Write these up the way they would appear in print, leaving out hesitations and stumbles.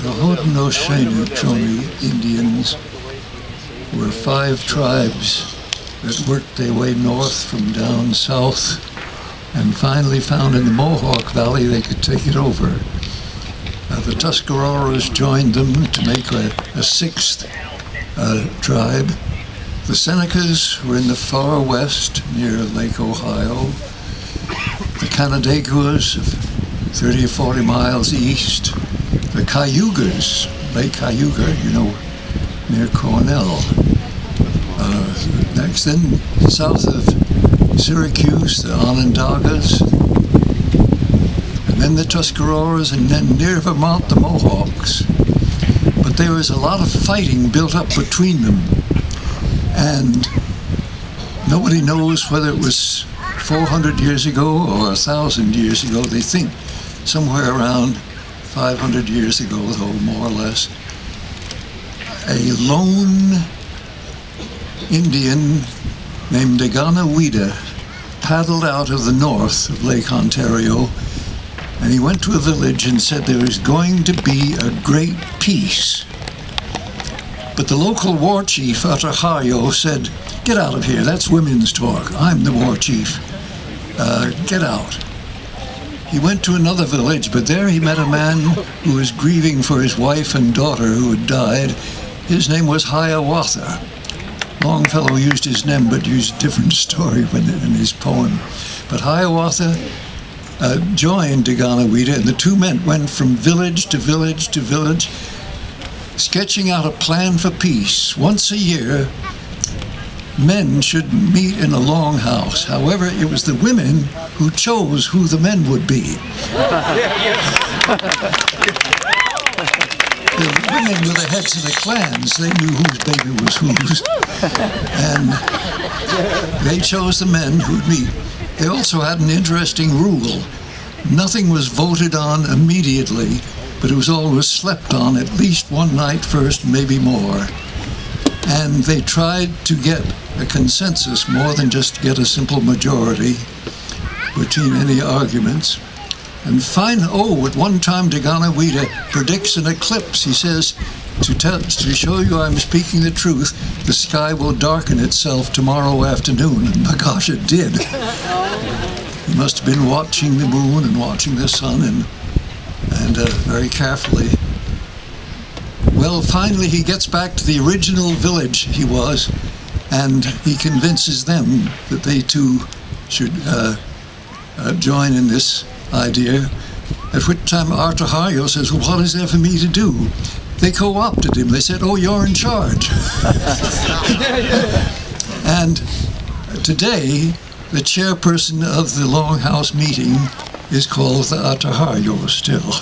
The Haudenosaunee Indians were 5 tribes that worked their way north from down south and finally found in the Mohawk Valley they could take it over. The Tuscaroras joined them to make a 6th tribe. The Senecas were in the far west near Lake Ohio. The Canandaiguas, 30 or 40 miles east. The Cayugas, Lake Cayuga, near Cornell. Next, then south of Syracuse, the Onondagas, and then the Tuscaroras, and then near Vermont, the Mohawks. But there was a lot of fighting built up between them, and nobody knows whether it was 400 years ago or 1,000 years ago. They think somewhere around 500 years ago, though, more or less. A lone Indian named Daganoweda paddled out of the north of Lake Ontario, and he went to a village and said there was going to be a great peace. But the local war chief, Atahayo, said, "Get out of here, that's women's talk. I'm the war chief. Get out." He went to another village, but there he met a man who was grieving for his wife and daughter who had died. His name was Hiawatha. Longfellow used his name, but used a different story in his poem. But Hiawatha joined Daganoweda, and the two men went from village to village to village, sketching out a plan for peace. Once a year, men should meet in a longhouse. However, it was the women who chose who the men would be. The women were the heads of the clans. They knew whose baby was whose. And they chose the men who'd meet. They also had an interesting rule. Nothing was voted on immediately, but it was always slept on at least one night first, maybe more. And they tried to get a consensus more than just get a simple majority between any arguments. And at one time Daganoweda predicts an eclipse. He says, to show you I'm speaking the truth, the sky will darken itself tomorrow afternoon. And my gosh, it did. He must have been watching the moon and watching the sun and very carefully. Well, finally he gets back to the original village he was, and he convinces them that they too should join in this idea. At which time Atahayo says, "Well, what is there for me to do?" They co-opted him. They said, "Oh, you're in charge." And today, the chairperson of the Longhouse meeting is called the Atahayo still.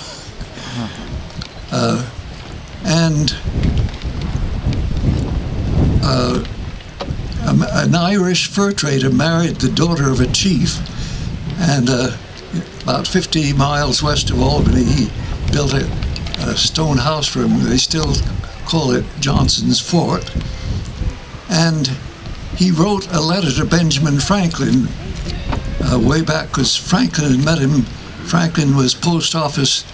An Irish fur trader married the daughter of a chief, and about 50 miles west of Albany, he built a stone house for him. They still call it Johnson's Fort. And he wrote a letter to Benjamin Franklin way back, because Franklin had met him. Franklin was post officer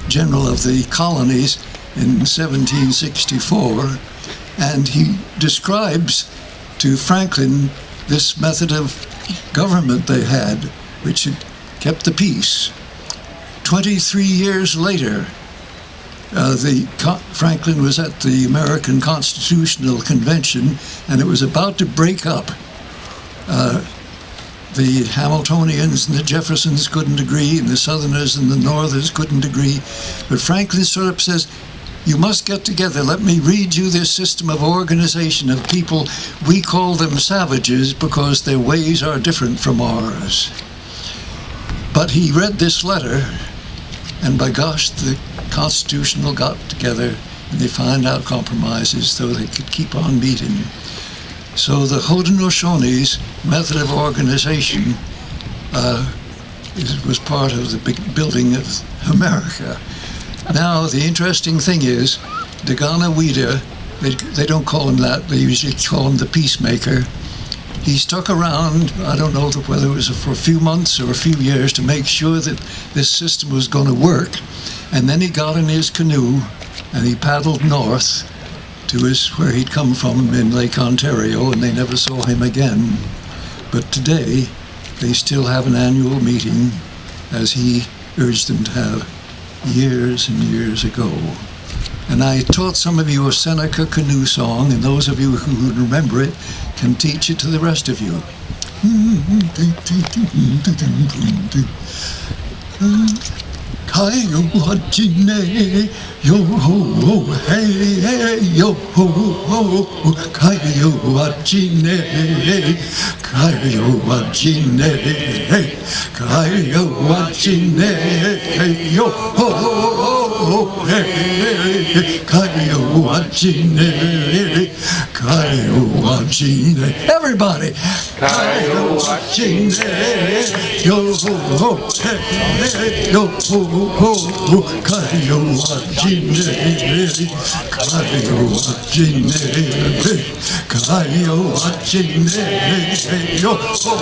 general of the colonies in 1764, and he describes to Franklin this method of government they had, which had kept the peace. 23 years later, Franklin was at the American Constitutional Convention, and it was about to break up. The Hamiltonians and the Jeffersons couldn't agree, and the Southerners and the Northerners couldn't agree. But Franklin stood up and says, "You must get together. Let me read you this system of organization of people. We call them savages because their ways are different from ours." But he read this letter, and by gosh, the Constitutional got together, and they found out compromises so they could keep on meeting. So the Haudenosaunee's method of organization was part of the big building of America. Now, the interesting thing is, Daganoweda, they don't call him that, they usually call him the peacemaker. He stuck around, I don't know whether it was for a few months or a few years, to make sure that this system was going to work. And then he got in his canoe and he paddled north to where he'd come from in Lake Ontario, and they never saw him again. But today, they still have an annual meeting, as he urged them to have years and years ago. And I taught some of you a Seneca canoe song, and those of you who remember it can teach it to the rest of you. Kaiowajine, yo ho, hey, hey, yo ho, Kaiowajine, Kaiowajine, Kaiowajine, yo ho, hey, Kaiowajine, Kaiowajine. Everybody, Kaiowajine, yo ho, hey, yo ho. Kaiowajine, Kaiowajine, Kaiowajine, yo ho,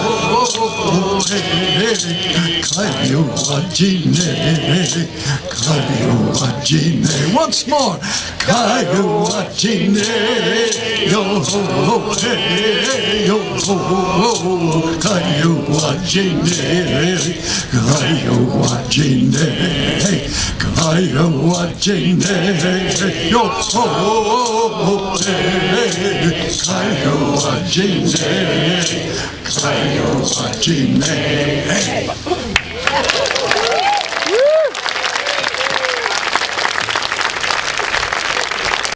Kaiowajine, Kaiowajine. Once more, Kaiowajine, yo ho, yo ho, Kaiowajine, Kaiowajine. Hey, Kaiowajine, yo ho, Kaiowajine, Kaiowajine.